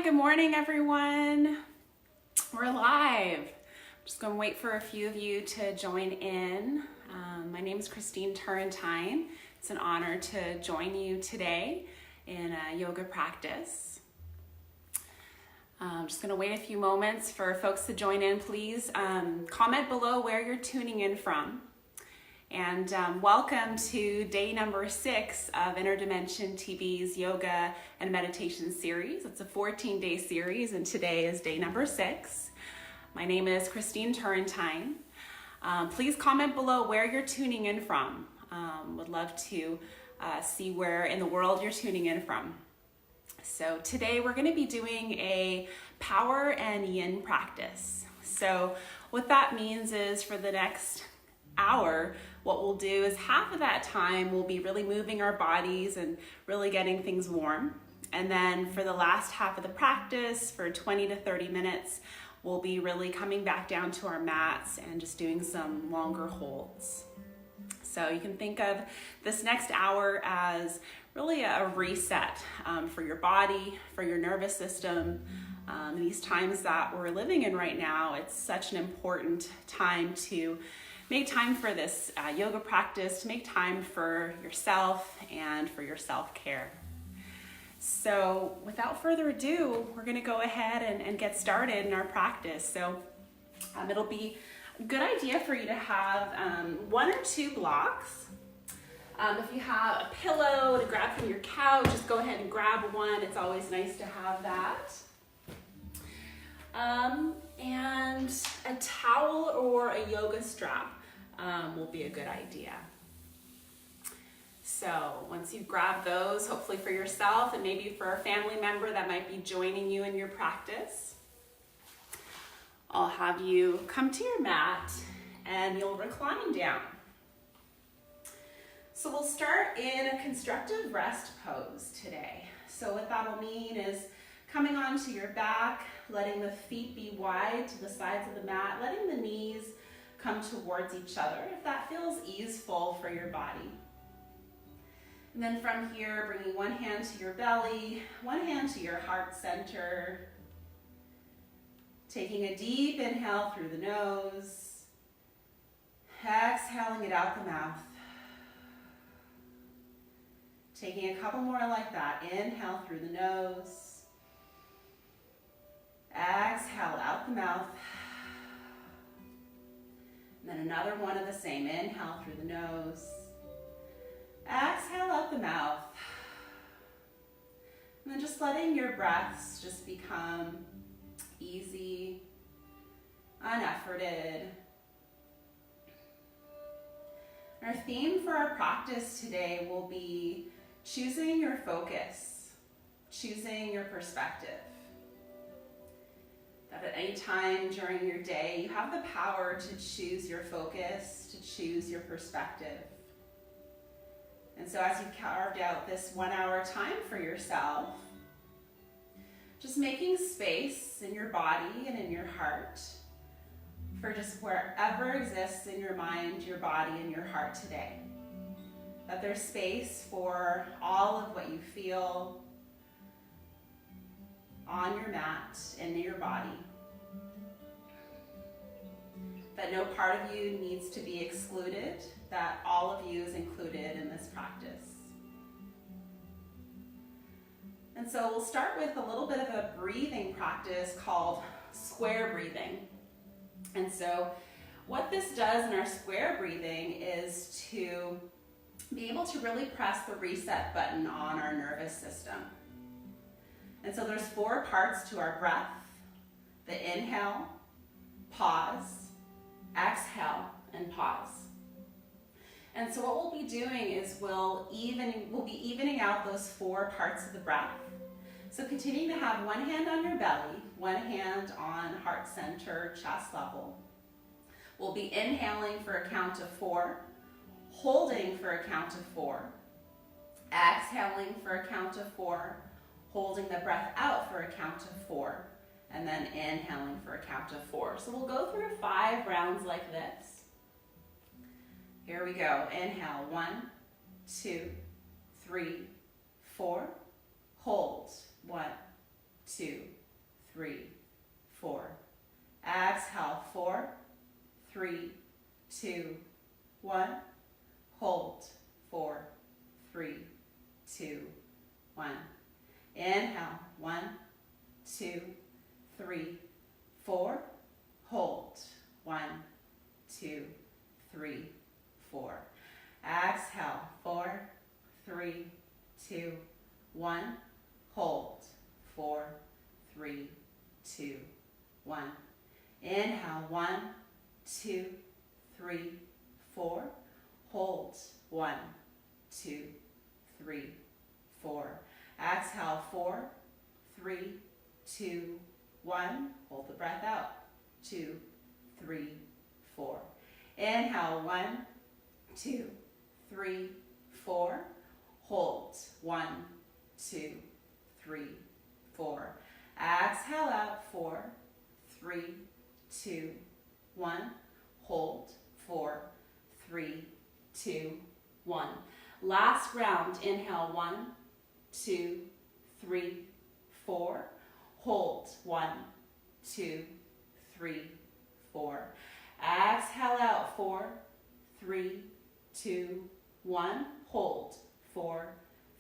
Good morning, everyone. We're live. I'm just going to wait for a few of you to join in. My name is Christine Turrentine. It's an honor to join you today in a yoga practice. I'm just going to wait a few moments for folks to join in. Please comment below where you're tuning in from. And welcome to day number 6 of Interdimension TV's yoga and meditation series. It's a 14-day series, and today is day number 6. My name is Christine Turrentine. Please comment below where you're tuning in from. Would love to see where in the world you're tuning in from. So today we're going to be doing a power and yin practice. So what that means is for the next hour, what we'll do is half of that time we'll be really moving our bodies and really getting things warm. And then for the last half of the practice, for 20 to 30 minutes, we'll be really coming back down to our mats and just doing some longer holds. So you can think of this next hour as really a reset for your body, for your nervous system. These times that we're living in right now, it's such an important time to make time for this yoga practice, to make time for yourself and for your self-care. So without further ado, we're going to go ahead and get started in our practice. So it'll be a good idea for you to have 1 or 2 blocks. If you have a pillow to grab from your couch, just go ahead and grab one. It's always nice to have that. And a towel or a yoga strap will be a good idea. So once you've grabbed those, hopefully for yourself and maybe for a family member that might be joining you in your practice, I'll have you come to your mat and you'll recline down. So we'll start in a constructive rest pose today. So what that'll mean is coming onto your back, letting the feet be wide to the sides of the mat, letting the knees come towards each other if that feels easeful for your body. And then from here, bringing one hand to your belly, one hand to your heart center. Taking a deep inhale through the nose, exhaling it out the mouth. Taking a couple more like that. Inhale through the nose. Exhale out the mouth. And then another one of the same. Inhale through the nose. Exhale out the mouth. And then just letting your breaths just become easy, unefforted. Our theme for our practice today will be choosing your focus, choosing your perspective. That at any time during your day, you have the power to choose your focus, to choose your perspective. And so as you've carved out this 1 hour time for yourself, just making space in your body and in your heart for just wherever exists in your mind, your body, and your heart today. That there's space for all of what you feel on your mat and in your body. That no part of you needs to be excluded, that all of you is included in this practice. And so we'll start with a little bit of a breathing practice called square breathing. And so what this does in our square breathing is to be able to really press the reset button on our nervous system. And so there's 4 parts to our breath: the inhale, pause, exhale, and pause. And so what we'll be doing is we'll be evening out those 4 parts of the breath. So continuing to have one hand on your belly, one hand on heart center, chest level. We'll be inhaling for a count of 4, holding for a count of 4, exhaling for a count of 4, holding the breath out for a count of 4, and then inhaling for a count of 4. So we'll go through 5 rounds like this. Here we go. Inhale, 1, 2, 3, 4. Hold, 1, 2, 3, 4. Exhale, 4, 3, 2, 1. Hold, 4, 3, 2, 1. Inhale, 1, 2, 3, 4. Hold, 1, 2, 3, 4. Exhale, 4, 3, 2, 1. Hold, 4, 3, 2, 1. Inhale, 1, 2, 3, 4. Hold, 1, 2, 3, 4. Exhale, 4, 3, 2, 1. Hold the breath out. 2, 3, 4. Inhale, 1, 2, 3, 4. Hold, 1, 2, 3, 4. Exhale out, 4, 3, 2, 1. Hold, 4, 3, 2, 1. Last round, inhale, 1, 2, 3, 4. Hold, 1, 2, 3, 4. Exhale out, 4, 3, 2, 1. Hold, 4,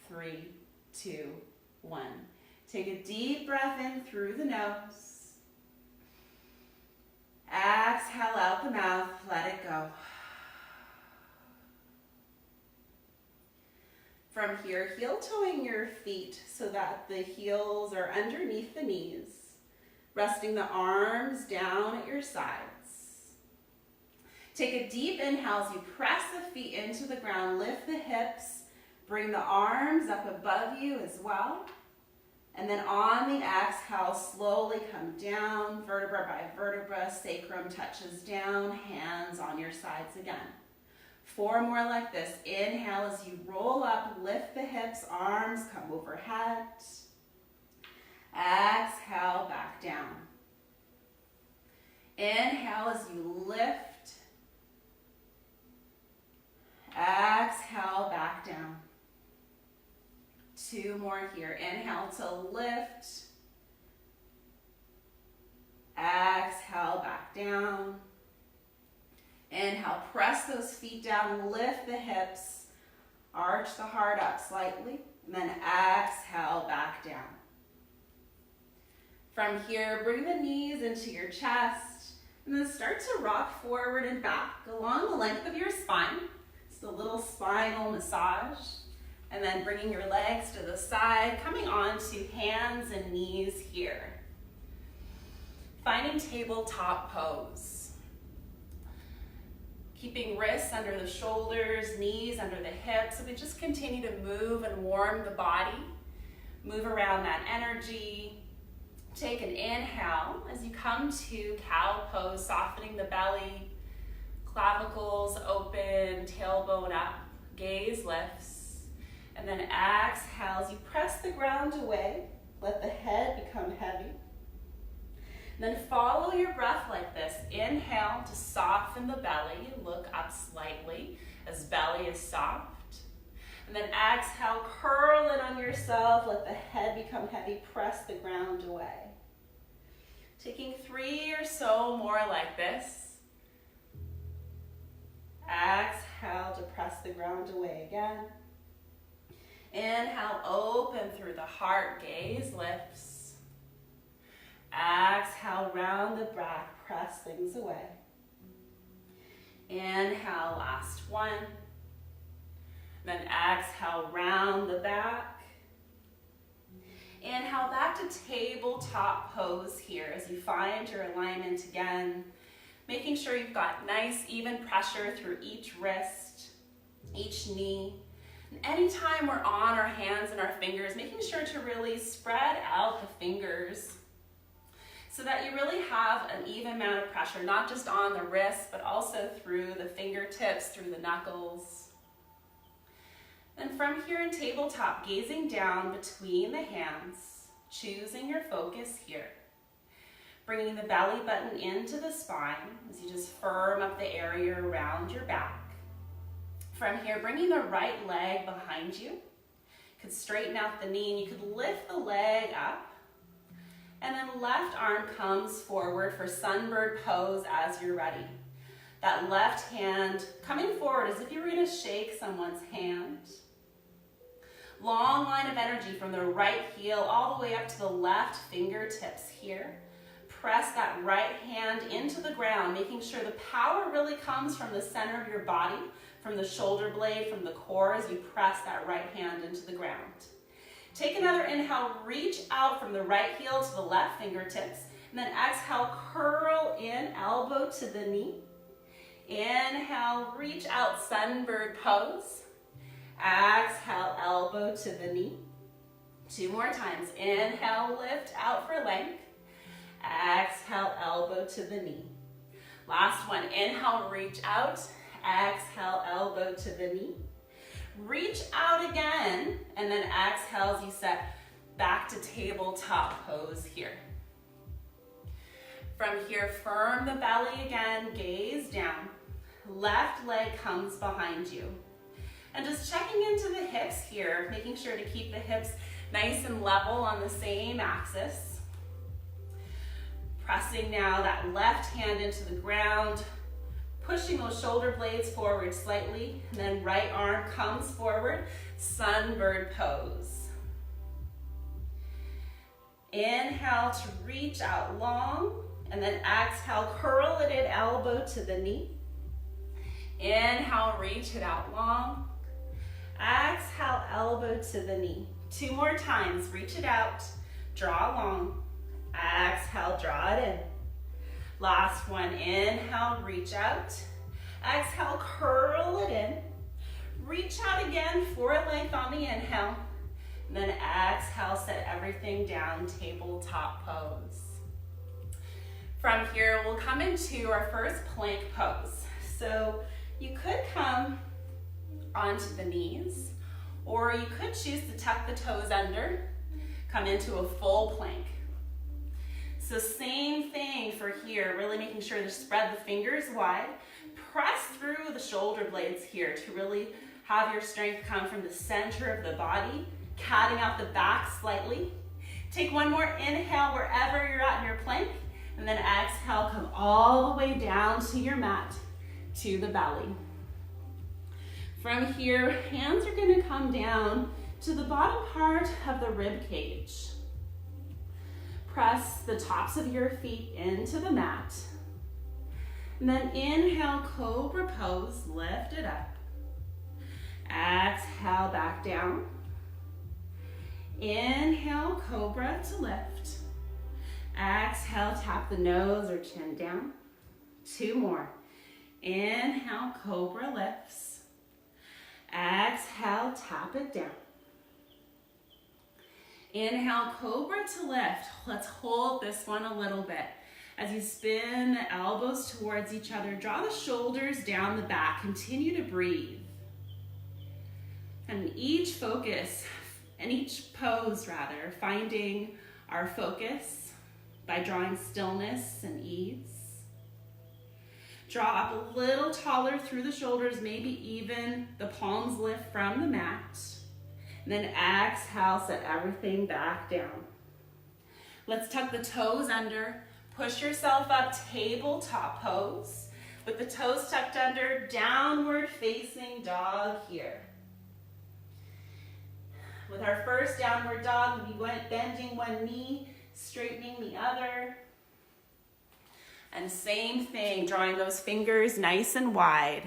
3, 2, 1. Take a deep breath in through the nose. Exhale out the mouth, let it go. From here, heel-toeing your feet so that the heels are underneath the knees, resting the arms down at your sides. Take a deep inhale as you press the feet into the ground, lift the hips, bring the arms up above you as well. And then on the exhale, slowly come down, vertebra by vertebra, sacrum touches down, hands on your sides again. 4 more like this. Inhale as you roll up, lift the hips, arms come overhead. Exhale, back down. Inhale as you lift. Exhale, back down. 2 more here. Inhale to lift. Exhale, back down. Inhale, press those feet down, lift the hips, arch the heart up slightly, and then exhale, back down. From here, bring the knees into your chest, and then start to rock forward and back along the length of your spine. It's a little spinal massage. And then bringing your legs to the side, coming on to hands and knees here. Finding tabletop pose. Keeping wrists under the shoulders, knees under the hips. So we just continue to move and warm the body. Move around that energy. Take an inhale as you come to cow pose, softening the belly, clavicles open, tailbone up, gaze lifts. And then exhale as you press the ground away. Let the head become heavy. And then follow your breath like this. Inhale to soften the belly. Look up slightly as belly is soft. And then exhale, curl it on yourself. Let the head become heavy. Press the ground away. Taking 3 or so more like this. Exhale to press the ground away again. Inhale, open through the heart, gaze lifts. Exhale, round the back, press things away. Inhale, last one. Then exhale, round the back. Inhale, back to tabletop pose here as you find your alignment again. Making sure you've got nice, even pressure through each wrist, each knee. Anytime we're on our hands and our fingers, making sure to really spread out the fingers so that you really have an even amount of pressure, not just on the wrists, but also through the fingertips, through the knuckles. And from here in tabletop, gazing down between the hands, choosing your focus here. Bringing the belly button into the spine as you just firm up the area around your back. From here, bringing the right leg behind you. You could straighten out the knee and you could lift the leg up. And then left arm comes forward for sunbird pose as you're ready. That left hand coming forward as if you were going to shake someone's hand. Long line of energy from the right heel all the way up to the left fingertips here. Press that right hand into the ground, making sure the power really comes from the center of your body, from the shoulder blade, from the core as you press that right hand into the ground. Take another inhale, reach out from the right heel to the left fingertips, and then exhale, curl in, elbow to the knee. Inhale, reach out, sunbird pose. Exhale, elbow to the knee. 2 more times. Inhale, lift out for length. Exhale, elbow to the knee. Last one. Inhale, reach out. Exhale, elbow to the knee. Reach out again, and then exhale as you set back to tabletop pose here. From here, firm the belly again, gaze down. Left leg comes behind you. And just checking into the hips here, making sure to keep the hips nice and level on the same axis. Pressing now that left hand into the ground, pushing those shoulder blades forward slightly, and then right arm comes forward, sunbird pose. Inhale to reach out long, and then exhale, curl it in, elbow to the knee. Inhale, reach it out long. Exhale, elbow to the knee. 2 more times, reach it out, draw long. Exhale, draw it in. Last one, inhale, reach out. Exhale, curl it in. Reach out again for length on the inhale. And then exhale, set everything down, tabletop pose. From here, we'll come into our first plank pose. So you could come onto the knees, or you could choose to tuck the toes under, come into a full plank. So same thing for here, really making sure to spread the fingers wide. Press through the shoulder blades here to really have your strength come from the center of the body, catting out the back slightly. Take one more inhale wherever you're at in your plank, and then exhale, come all the way down to your mat, to the belly. From here, hands are going to come down to the bottom part of the rib cage. Press the tops of your feet into the mat. And then inhale, cobra pose, lift it up. Exhale, back down. Inhale, cobra to lift. Exhale, tap the nose or chin down. 2 more. Inhale, cobra lifts. Exhale, tap it down. Inhale, cobra to lift. Let's hold this one a little bit. As you spin the elbows towards each other, draw the shoulders down the back. Continue to breathe. And each focus, and each pose rather, finding our focus by drawing stillness and ease. Draw up a little taller through the shoulders, maybe even the palms lift from the mat. And then exhale, set everything back down. Let's tuck the toes under, push yourself up, tabletop pose. With the toes tucked under, downward facing dog here. With our first downward dog, we'll be bending one knee, straightening the other. And same thing, drawing those fingers nice and wide.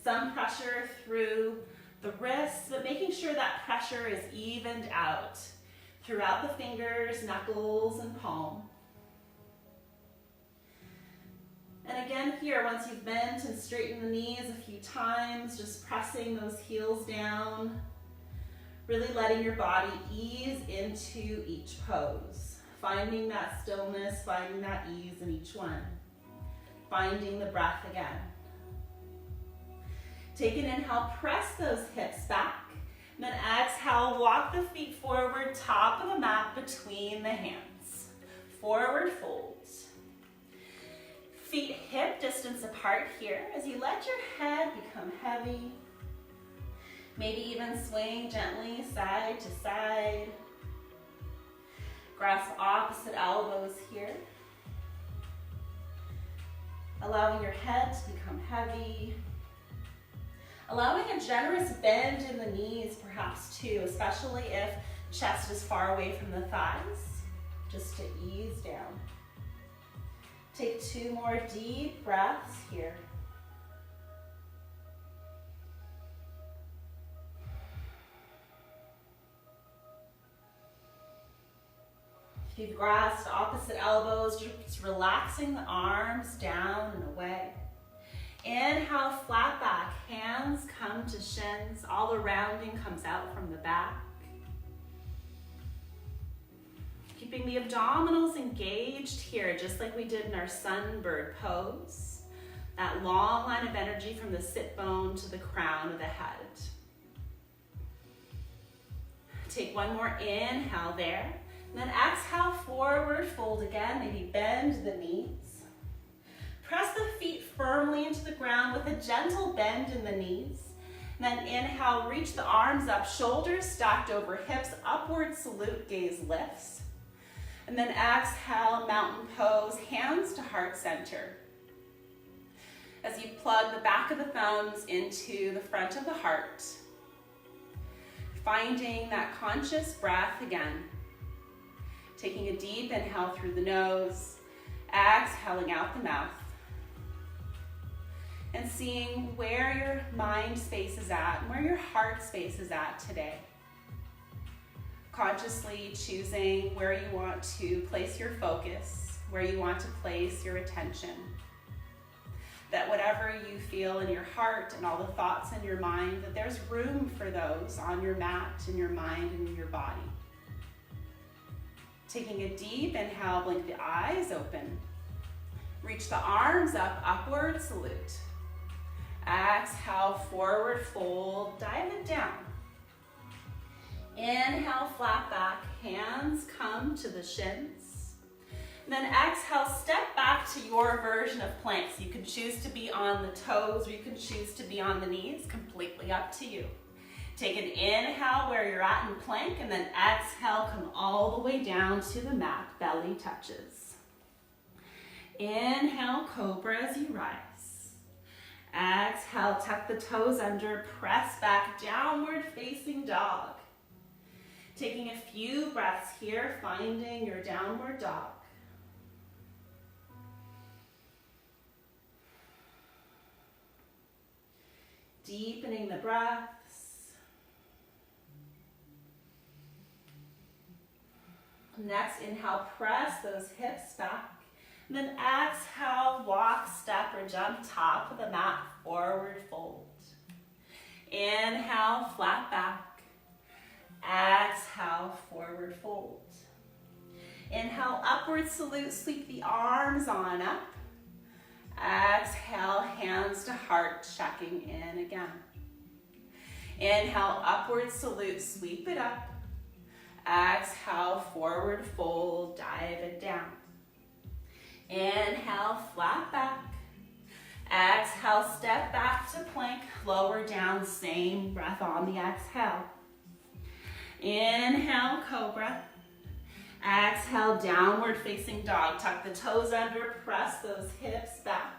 Some pressure through the wrists, but making sure that pressure is evened out throughout the fingers, knuckles, and palm. And again here, once you've bent and straightened the knees a few times, just pressing those heels down, really letting your body ease into each pose. Finding that stillness, finding that ease in each one. Finding the breath again. Take an inhale, press those hips back. And then exhale, walk the feet forward, top of the mat between the hands. Forward fold. Feet hip distance apart here as you let your head become heavy. Maybe even swing gently side to side. Grasp opposite elbows here. Allowing your head to become heavy. Allowing a generous bend in the knees perhaps too, especially if chest is far away from the thighs, just to ease down. Take 2 more deep breaths here. If you've grasped opposite elbows, just relaxing the arms down and away. Inhale, flat back, hands come to shins, all the rounding comes out from the back. Keeping the abdominals engaged here, just like we did in our sunbird pose. That long line of energy from the sit bone to the crown of the head. Take 1 more inhale there. And then exhale, forward fold again. Maybe bend the knees. Press the feet firmly into the ground with a gentle bend in the knees. And then inhale, reach the arms up, shoulders stacked over hips, upward salute, gaze lifts. And then exhale, mountain pose, hands to heart center. As you plug the back of the thumbs into the front of the heart, finding that conscious breath again. Taking a deep inhale through the nose, exhaling out the mouth. And seeing where your mind space is at and where your heart space is at today. Consciously choosing where you want to place your focus, where you want to place your attention. That whatever you feel in your heart and all the thoughts in your mind, that there's room for those on your mat, in your mind, and in your body. Taking a deep inhale, blink the eyes open. Reach the arms up, upward salute. Exhale, forward fold, dive it down. Inhale, flat back, hands come to the shins. Then exhale, step back to your version of plank. So you can choose to be on the toes or you can choose to be on the knees, completely up to you. Take an inhale where you're at in plank and then exhale, come all the way down to the mat, belly touches. Inhale, cobra as you rise. Exhale, tuck the toes under, press back, downward facing dog. Taking a few breaths here, finding your downward dog. Deepening the breaths. Next, inhale, press those hips back. And then exhale, walk, step, or jump top of the mat, forward fold. Inhale, flat back. Exhale, forward fold. Inhale, upward salute, sweep the arms on up. Exhale, hands to heart, checking in again. Inhale, upward salute, sweep it up. Exhale, forward fold, dive it down. Inhale, flat back. Exhale, step back to plank, lower down, same breath on the exhale. Inhale, cobra. Exhale, downward facing dog. Tuck the toes under, press those hips back.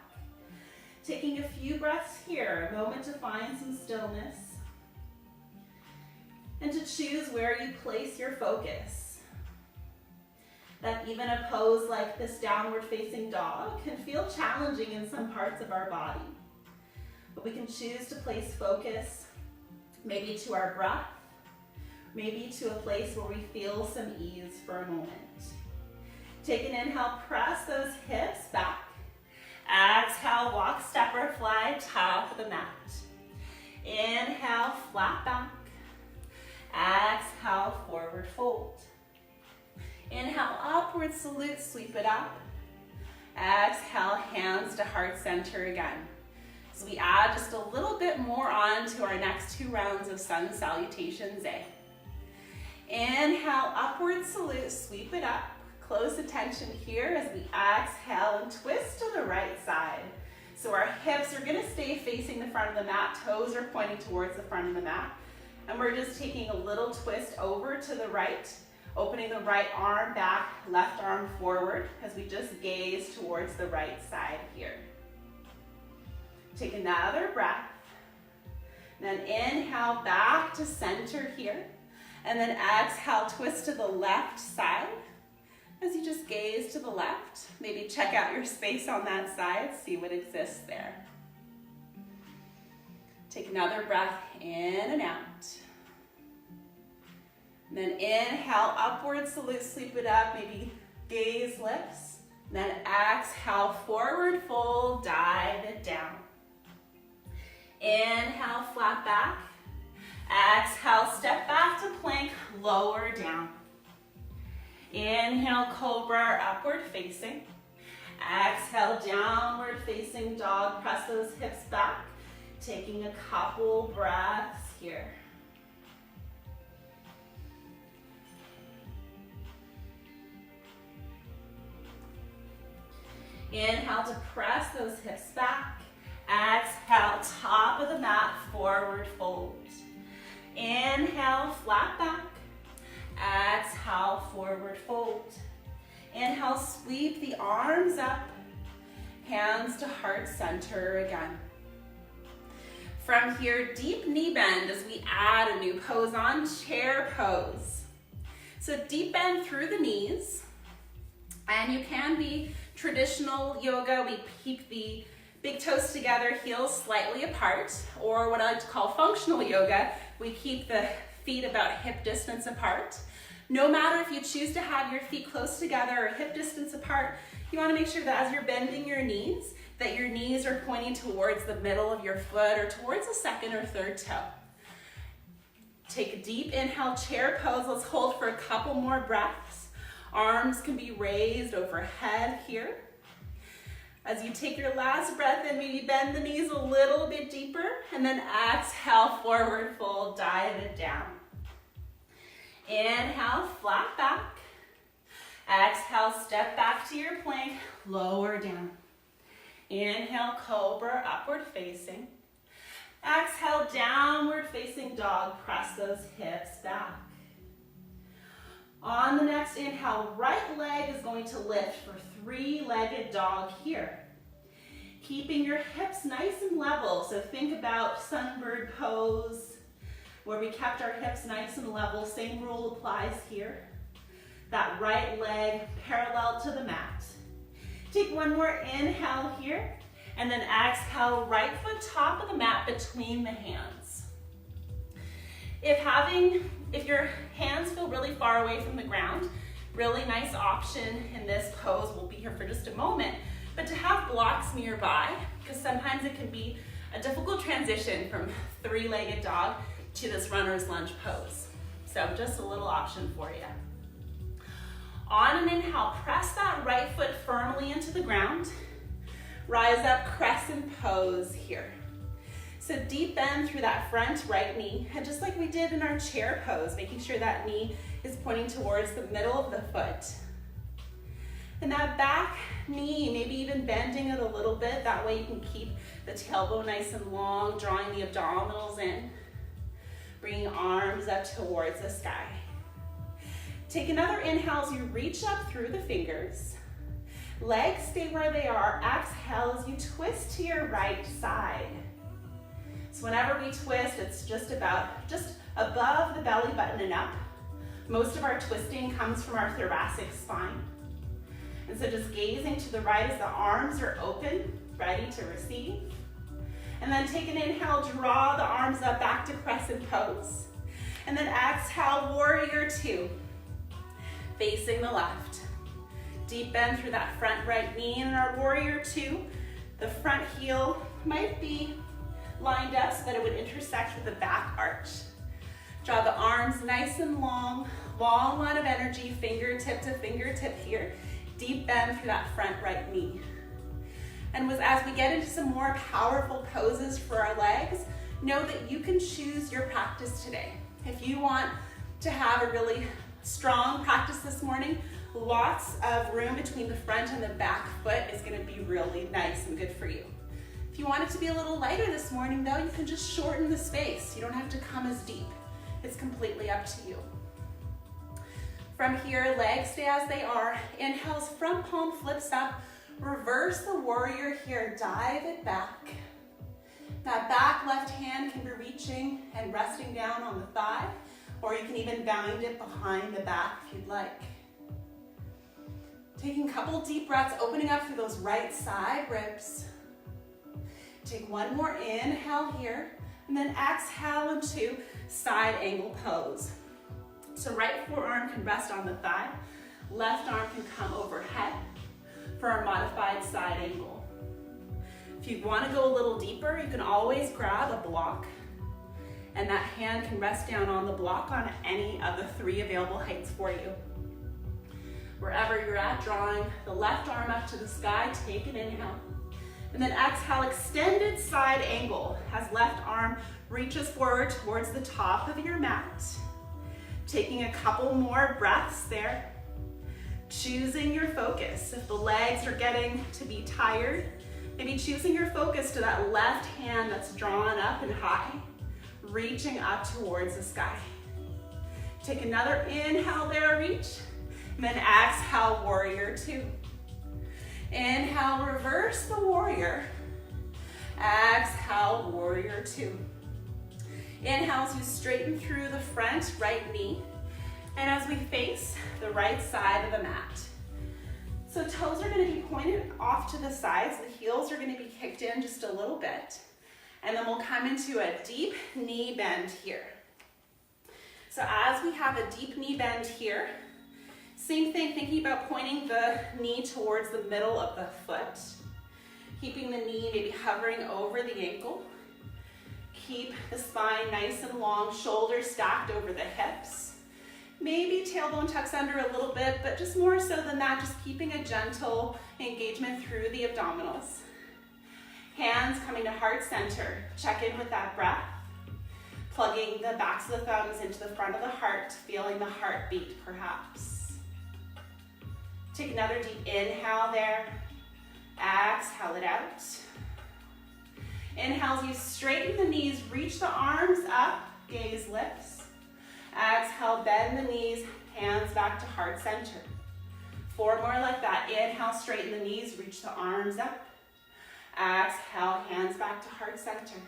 Taking a few breaths here, a moment to find some stillness. And to choose where you place your focus. That even a pose like this downward facing dog can feel challenging in some parts of our body. But we can choose to place focus maybe to our breath, maybe to a place where we feel some ease for a moment. Take an inhale, press those hips back. Exhale, walk, step, or fly, top of the mat. Inhale, flat back. Exhale, forward fold. Inhale, upward salute, sweep it up. Exhale, hands to heart center again. So we add just a little bit more on to our next 2 rounds of sun salutations A. Inhale, upward salute, sweep it up. Close attention here as we exhale and twist to the right side. So our hips are gonna stay facing the front of the mat, toes are pointing towards the front of the mat. And we're just taking a little twist over to the right, opening the right arm back, left arm forward as we just gaze towards the right side here. Take another breath. Then inhale back to center here. And then exhale, twist to the left side. As you just gaze to the left, maybe check out your space on that side, see what exists there. Take another breath in and out. And then inhale, upward salute, sweep it up, maybe gaze lifts. And then exhale, forward fold, dive it down. Inhale, flat back. Exhale, step back to plank, lower down. Inhale, cobra, upward facing. Exhale, downward facing dog. Press those hips back. Taking a couple breaths here. Inhale to press those hips back. Exhale, top of the mat, forward fold. Inhale, flat back. Exhale, forward fold. Inhale, sweep the arms up. Hands to heart center again. From here, deep knee bend as we add a new pose on, chair pose. So deep bend through the knees. And you can be traditional yoga. We keep the big toes together, heels slightly apart. Or what I like to call functional yoga, we keep the feet about hip distance apart. No matter if you choose to have your feet close together or hip distance apart, you want to make sure that as you're bending your knees, that your knees are pointing towards the middle of your foot or towards the second or third toe. Take a deep inhale, chair pose. Let's hold for a couple more breaths. Arms can be raised overhead here. As you take your last breath in, maybe bend the knees a little bit deeper, and then exhale, forward fold, dive it down. Inhale, flat back. Exhale, step back to your plank, lower down. Inhale, cobra, upward facing. Exhale, downward facing dog, press those hips back. On the next inhale, right leg is going to lift for three-legged dog here. Keeping your hips nice and level, so think about sunbird pose, where we kept our hips nice and level. Same rule applies here. That right leg parallel to the mat. Take one more inhale here, and then exhale, right foot top of the mat between the hands. If your hands feel really far away from the ground, really nice option in this pose, we'll be here for just a moment, but to have blocks nearby, because sometimes it can be a difficult transition from three-legged dog to this runner's lunge pose. So just a little option for you. On an inhale, press that right foot firmly into the ground. Rise up, crescent pose here. So deep bend through that front right knee, and just like we did in our chair pose, making sure that knee is pointing towards the middle of the foot. And that back knee, maybe even bending it a little bit, that way you can keep the tailbone nice and long, drawing the abdominals in. Bringing arms up towards the sky. Take another inhale as you reach up through the fingers. Legs stay where they are. Exhale as you twist to your right side. So whenever we twist, it's just above the belly button and up. Most of our twisting comes from our thoracic spine. And so just gazing to the right as the arms are open, ready to receive. And then take an inhale, draw the arms up back to crescent pose. And then exhale, warrior two. Facing the left. Deep bend through that front right knee. And in our warrior two, the front heel might be lined up so that it would intersect with the back arch. Draw the arms nice and long, long line of energy, fingertip to fingertip here. Deep bend through that front right knee. And as we get into some more powerful poses for our legs, know that you can choose your practice today. If you want to have a really strong practice this morning, lots of room between the front and the back foot is going to be really nice and good for you. If you want it to be a little lighter this morning though, you can just shorten the space. You don't have to come as deep. It's completely up to you. From here, legs stay as they are. Inhales, front palm flips up. Reverse the warrior here, dive it back. That back left hand can be reaching and resting down on the thigh, or you can even bind it behind the back if you'd like. Taking a couple deep breaths, opening up through those right side ribs. Take one more inhale here, and then exhale into side angle pose. So right forearm can rest on the thigh, left arm can come overhead for our modified side angle. If you want to go a little deeper, you can always grab a block, and that hand can rest down on the block on any of the 3 available heights for you. Wherever you're at, drawing the left arm up to the sky, take an inhale. And then exhale, extended side angle as left arm reaches forward towards the top of your mat. Taking a couple more breaths there. Choosing your focus. If the legs are getting to be tired, maybe choosing your focus to that left hand that's drawn up and high, reaching up towards the sky. Take another inhale there, reach. And then exhale, warrior 2. Inhale, reverse the warrior. Exhale, warrior 2. Inhale as you straighten through the front right knee. And as we face the right side of the mat. So toes are going to be pointed off to the sides. The heels are going to be kicked in just a little bit. And then we'll come into a deep knee bend here. So as we have a deep knee bend here, same thing, thinking about pointing the knee towards the middle of the foot. Keeping the knee maybe hovering over the ankle. Keep the spine nice and long, shoulders stacked over the hips. Maybe tailbone tucks under a little bit, but just more so than that, just keeping a gentle engagement through the abdominals. Hands coming to heart center. Check in with that breath. Plugging the backs of the thumbs into the front of the heart, feeling the heartbeat perhaps. Take another deep inhale there. Exhale it out. Inhale as you straighten the knees, reach the arms up, gaze lifts. Exhale, bend the knees, hands back to heart center. 4 more like that. Inhale, straighten the knees, reach the arms up. Exhale, hands back to heart center.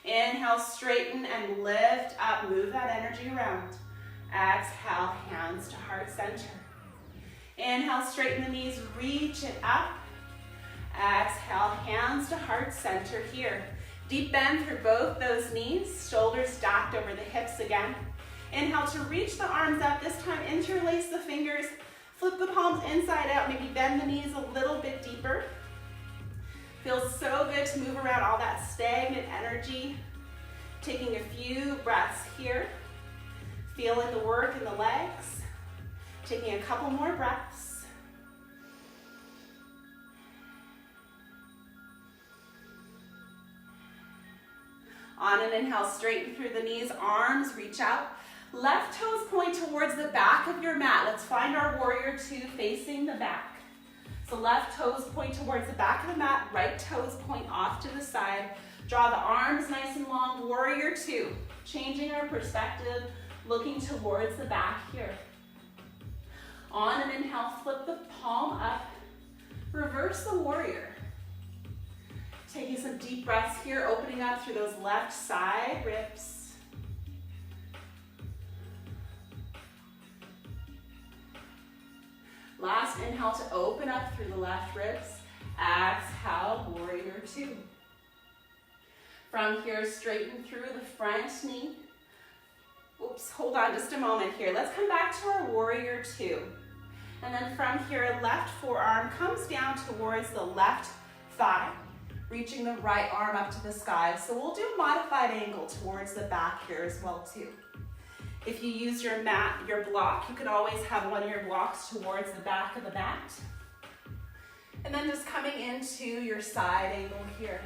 Inhale, straighten and lift up, move that energy around. Exhale, hands to heart center. Inhale, straighten the knees, reach it up. Exhale, hands to heart center here. Deep bend through both those knees, shoulders stacked over the hips again. Inhale to reach the arms up, this time interlace the fingers, flip the palms inside out, maybe bend the knees a little bit deeper. Feels so good to move around all that stagnant energy. Taking a few breaths here, feeling the work in the legs. Taking a couple more breaths. On an inhale, straighten through the knees, arms reach out. Left toes point towards the back of your mat. Let's find our warrior 2 facing the back. So left toes point towards the back of the mat, right toes point off to the side. Draw the arms nice and long, warrior 2. Changing our perspective, looking towards the back here. On an inhale, flip the palm up, reverse the warrior. Taking some deep breaths here, opening up through those left side ribs. Last inhale to open up through the left ribs. Exhale, warrior 2. From here, straighten through the front knee. Oops, hold on just a moment here. Let's come back to our warrior 2. And then from here, left forearm comes down towards the left thigh, reaching the right arm up to the sky. So we'll do modified angle towards the back here as well too. If you use your mat, your block, you can always have one of your blocks towards the back of the mat. And then just coming into your side angle here.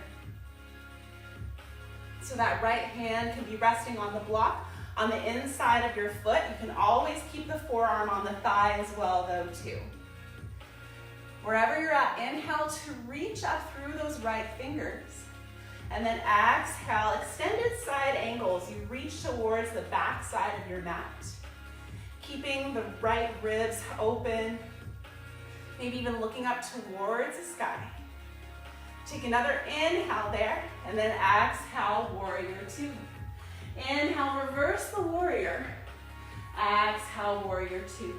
So that right hand can be resting on the block. On the inside of your foot, you can always keep the forearm on the thigh as well though too. Wherever you're at, inhale to reach up through those right fingers. And then exhale, extended side angles. You reach towards the back side of your mat. Keeping the right ribs open. Maybe even looking up towards the sky. Take another inhale there, and then exhale, warrior two. Inhale, reverse the warrior. Exhale, warrior two.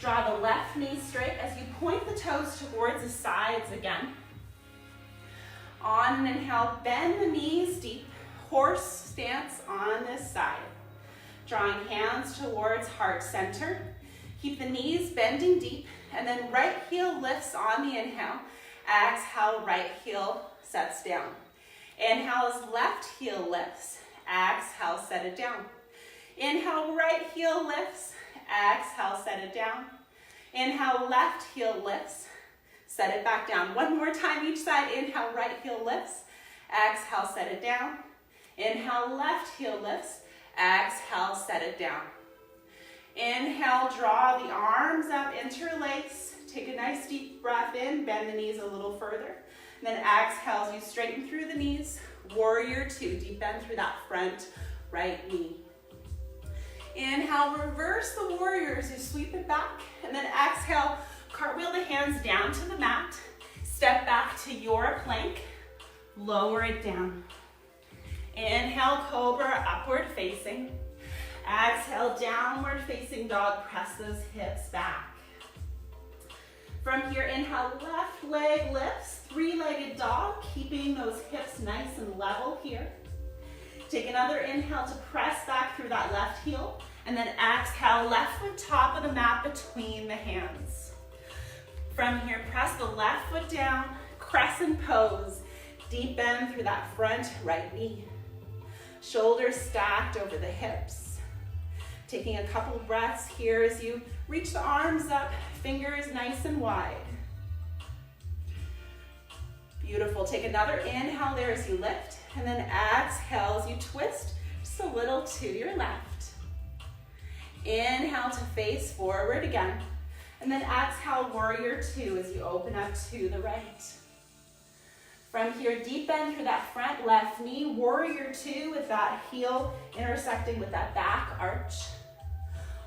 Draw the left knee straight as you point the toes towards the sides again. On an inhale, bend the knees deep. Horse stance on this side. Drawing hands towards heart center. Keep the knees bending deep, and then right heel lifts on the inhale. Exhale, right heel sets down. Inhale as left heel lifts. Exhale, set it down. Inhale, right heel lifts. Exhale, set it down. Inhale, left heel lifts. Set it back down. One more time each side. Inhale, right heel lifts. Exhale, set it down. Inhale, left heel lifts. Exhale, set it down. Inhale, draw the arms up, interlace. Take a nice deep breath in, bend the knees a little further. And then exhale as you straighten through the knees. Warrior two, deep bend through that front right knee. Inhale, reverse the warrior as you sweep it back. And then exhale, cartwheel the hands down to the mat. Step back to your plank. Lower it down. Inhale, cobra, upward facing. Exhale, downward facing dog. Press those hips back. From here, inhale, left leg lifts. Three-legged dog, keeping those hips nice and level here. Take another inhale to press back through that left heel. And then exhale, left foot top of the mat between the hands. From here, press the left foot down, crescent pose. Deep bend through that front right knee. Shoulders stacked over the hips. Taking a couple breaths here as you reach the arms up, fingers nice and wide. Beautiful. Take another inhale there as you lift, and then exhale as you twist just a little to your left. Inhale to face forward again, and then exhale, warrior two as you open up to the right. From here, deep bend through that front left knee, warrior two with that heel intersecting with that back arch.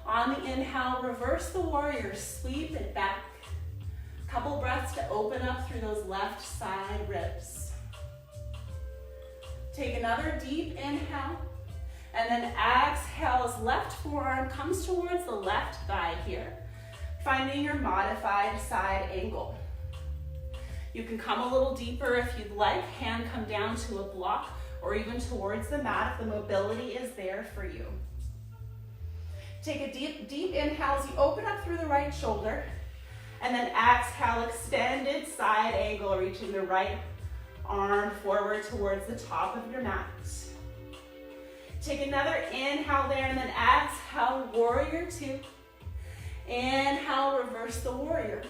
On the inhale, reverse the warrior, sweep it back. Couple breaths to open up through those left side ribs. Take another deep inhale, and then exhale as left forearm comes towards the left thigh here, finding your modified side angle. You can come a little deeper if you'd like, hand come down to a block or even towards the mat if the mobility is there for you. Take a deep inhale as you open up through the right shoulder, and then exhale, extended side angle, reaching the right arm forward towards the top of your mat. Take another inhale there, and then exhale, warrior two. Inhale, reverse the warrior.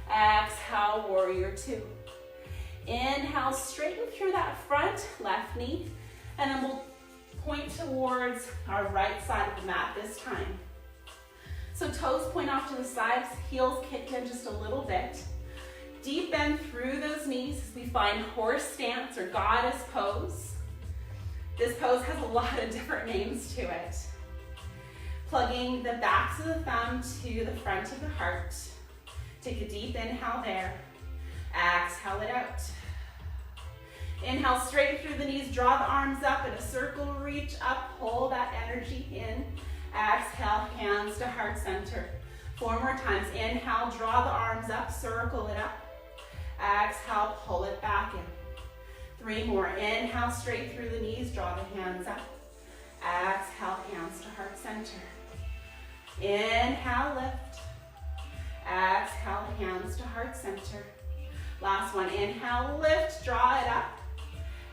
Exhale, warrior two. Inhale, straighten through that front left knee, and then we'll point towards our right side of the mat this time. So toes point off to the sides, heels kicked in just a little bit. Deep bend through those knees as we find horse stance or goddess pose. This pose has a lot of different names to it. Plugging the backs of the thumb to the front of the heart. Take a deep inhale there. Exhale it out. Inhale, straighten through the knees, draw the arms up in a circle, reach up, pull that energy in. Exhale, hands to heart center. 4 more times. Inhale, draw the arms up, circle it up. Exhale, pull it back in. 3 more. Inhale, straight through the knees, draw the hands up. Exhale, hands to heart center. Inhale, lift. Exhale, hands to heart center. Last one. Inhale, lift, draw it up.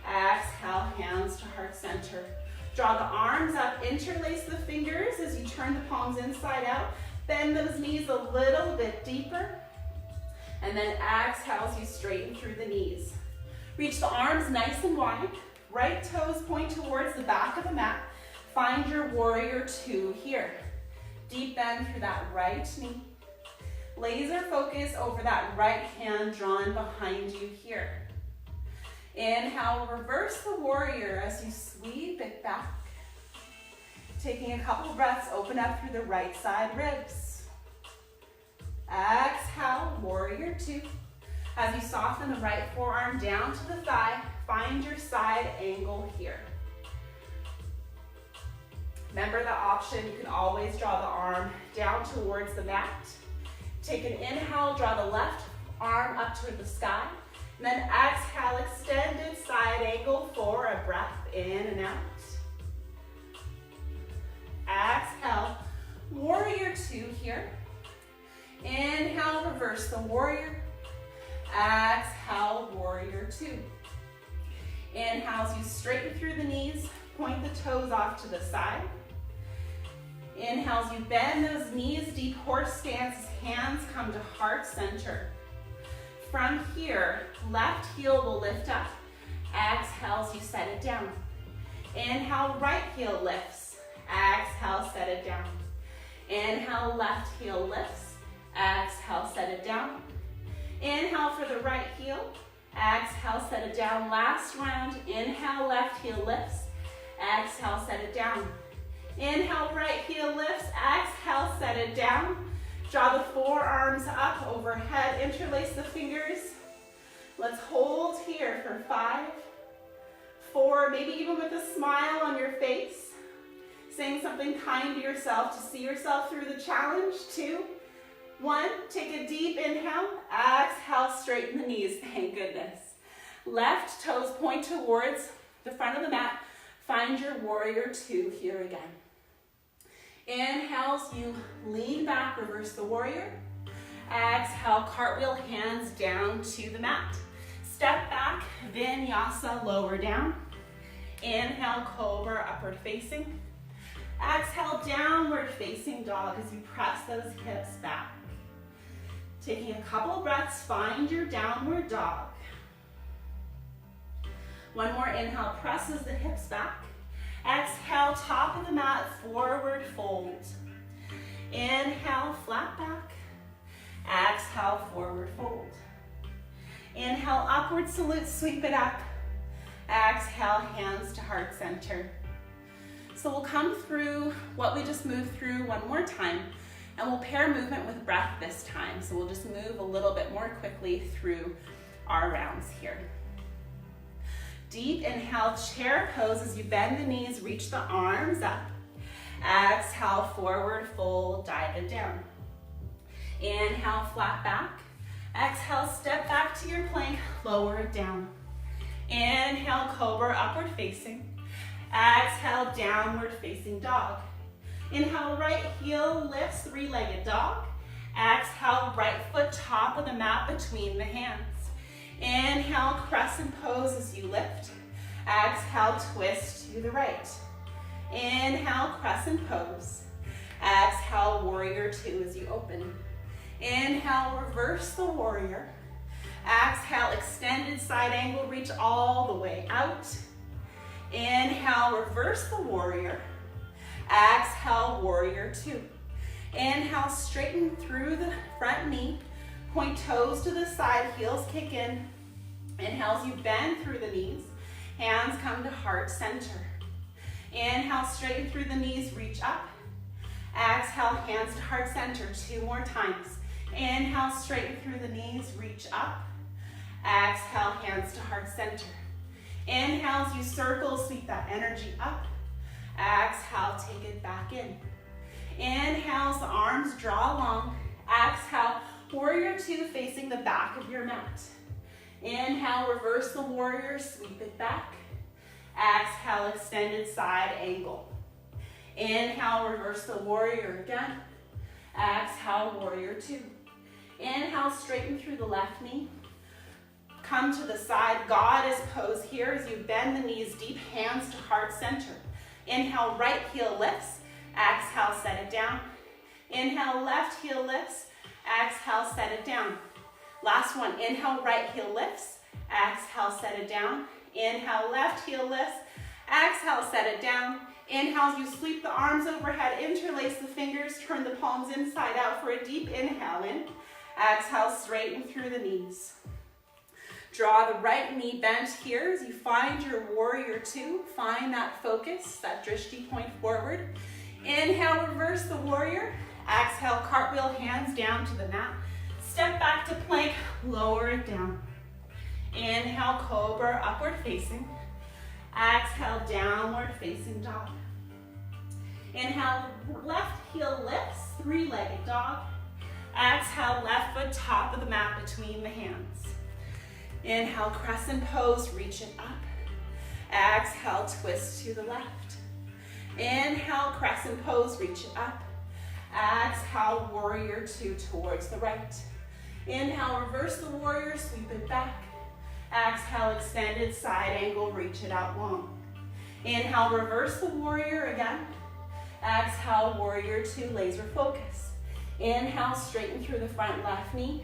Exhale, hands to heart center. Draw the arms up, interlace the fingers as you turn the palms inside out. Bend those knees a little bit deeper. And then exhale as you straighten through the knees. Reach the arms nice and wide. Right toes point towards the back of the mat. Find your warrior two here. Deep bend through that right knee. Laser focus over that right hand drawn behind you here. Inhale, reverse the warrior as you sweep it back. Taking a couple breaths, open up through the right side ribs. Exhale, warrior two. As you soften the right forearm down to the thigh, find your side angle here. Remember the option, you can always draw the arm down towards the mat. Take an inhale, draw the left arm up toward the sky. And then exhale, extended side angle for a breath in and out. Exhale, warrior two here. Inhale, reverse the warrior. Exhale, warrior two. Inhale as you straighten through the knees, point the toes off to the side. Inhale as you bend those knees, deep horse stance, hands come to heart center. From here, left heel will lift up. Exhale as you set it down. Inhale, right heel lifts. Exhale, set it down. Inhale, left heel lifts. Exhale, set it down. Inhale for the right heel. Exhale, set it down. Last round. Inhale, left heel lifts. Exhale, set it down. Inhale, right heel lifts. Exhale, set it down. Draw the forearms up overhead. Interlace the fingers. Let's hold here for 5, 4, maybe even with a smile on your face. Saying something kind to yourself to see yourself through the challenge. 2, 1, take a deep inhale. Exhale, straighten the knees. Thank goodness. Left toes point towards the front of the mat. Find your warrior two here again. Inhales, you lean back, reverse the warrior. Exhale, cartwheel, hands down to the mat. Step back, vinyasa, lower down. Inhale, cobra, upward facing. Exhale, downward facing dog as you press those hips back. Taking a couple breaths, find your downward dog. One more inhale, presses the hips back. Exhale, top of the mat, forward fold. Inhale, flat back. Exhale, forward fold. Inhale, upward salute, sweep it up. Exhale, hands to heart center. So we'll come through what we just moved through one more time, and we'll pair movement with breath this time. So we'll just move a little bit more quickly through our rounds here. Deep inhale, chair pose as you bend the knees, reach the arms up. Exhale, forward fold, dive it down. Inhale, flat back. Exhale, step back to your plank, lower it down. Inhale, cobra, upward facing. Exhale, downward facing dog. Inhale, right heel lifts, three-legged dog. Exhale, right foot top of the mat between the hands. Inhale, crescent pose as you lift. Exhale, twist to the right. Inhale, crescent pose. Exhale, warrior two as you open. Inhale, reverse the warrior. Exhale, extended side angle, reach all the way out. Inhale, reverse the warrior. Exhale, warrior two. Inhale, straighten through the front knee. Point toes to the side, heels kick in. Inhale as you bend through the knees. Hands come to heart center. Inhale, straighten through the knees, reach up. Exhale, hands to heart center, 2 more times. Inhale, straighten through the knees, reach up. Exhale, hands to heart center. Inhale as you circle, sweep that energy up. Exhale, take it back in. Inhale as the arms draw long. Exhale, warrior two facing the back of your mat. Inhale, reverse the warrior, sweep it back. Exhale, extended side angle. Inhale, reverse the warrior again. Exhale, warrior two. Inhale, straighten through the left knee. Come to the side, goddess pose here as you bend the knees deep, hands to heart center. Inhale, right heel lifts. Exhale, set it down. Inhale, left heel lifts. Exhale, set it down. Last one, inhale, right heel lifts. Exhale, set it down. Inhale, left heel lifts. Exhale, set it down. Inhale, as you sweep the arms overhead, interlace the fingers, turn the palms inside out for a deep inhale in. Exhale, straighten through the knees. Draw the right knee bent here as you find your warrior two. Find that focus, that drishti point forward. Inhale, reverse the warrior. Exhale, cartwheel, hands down to the mat. Step back to plank, lower it down. Inhale, cobra, upward facing. Exhale, downward facing dog. Inhale, left heel lifts, three-legged dog. Exhale, left foot top of the mat between the hands. Inhale, crescent pose, reach it up. Exhale, twist to the left. Inhale, crescent pose, reach it up. Exhale, warrior two towards the right. Inhale, reverse the warrior, sweep it back. Exhale, extended side angle, reach it out long. Inhale, reverse the warrior again. Exhale, warrior two, laser focus. Inhale, straighten through the front left knee.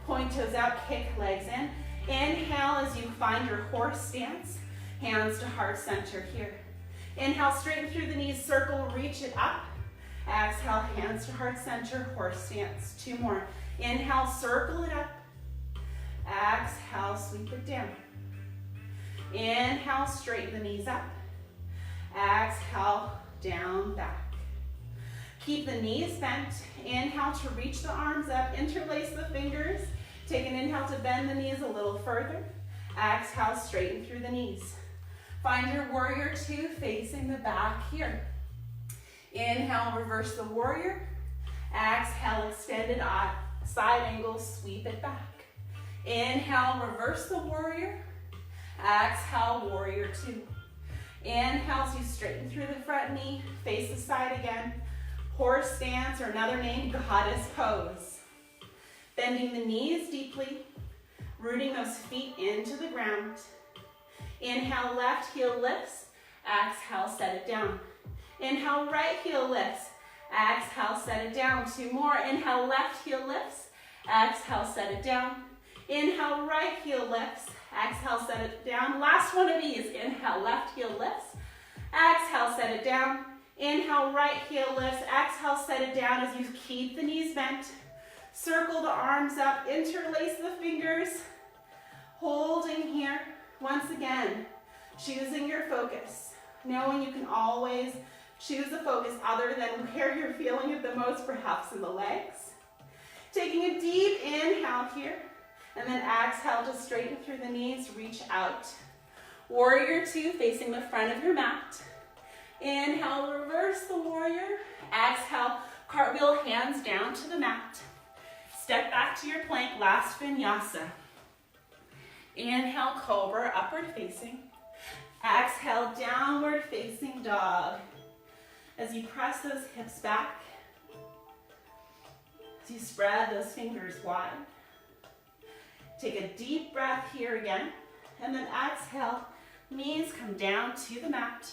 Point toes out, kick legs in. Inhale as you find your horse stance. Hands to heart center here. Inhale, straighten through the knees, circle, reach it up. Exhale, hands to heart center, horse stance. Two more. Inhale, circle it up. Exhale, sweep it down. Inhale, straighten the knees up. Exhale, down, back. Keep the knees bent. Inhale to reach the arms up, interlace the fingers. Take an inhale to bend the knees a little further. Exhale, straighten through the knees. Find your warrior two facing the back here. Inhale, reverse the warrior. Exhale, extended side angle, sweep it back. Inhale, reverse the warrior. Exhale, warrior two. Inhale as you straighten through the front knee, face the side again. Horse stance, or another name, goddess pose. Bending the knees deeply, rooting those feet into the ground. Inhale, left heel lifts. Exhale, set it down. Inhale, right heel lifts. Exhale, set it down. Two more. Inhale, left heel lifts. Exhale, set it down. Inhale, right heel lifts. Exhale, set it down. Last one of these. Inhale, left heel lifts. Exhale, set it down. Inhale, right heel lifts. Exhale, set it down as you keep the knees bent. Circle the arms up. Interlace the fingers. Holding here. Once again, choosing your focus. Knowing you can always choose a focus other than where you're feeling it the most, perhaps in the legs. Taking a deep inhale here. And then exhale to straighten through the knees, reach out. Warrior two, facing the front of your mat. Inhale, reverse the warrior. Exhale, cartwheel, hands down to the mat. Step back to your plank, last vinyasa. Inhale, cobra, upward facing. Exhale, downward facing dog. As you press those hips back, as you spread those fingers wide. Take a deep breath here again, and then exhale, knees come down to the mat,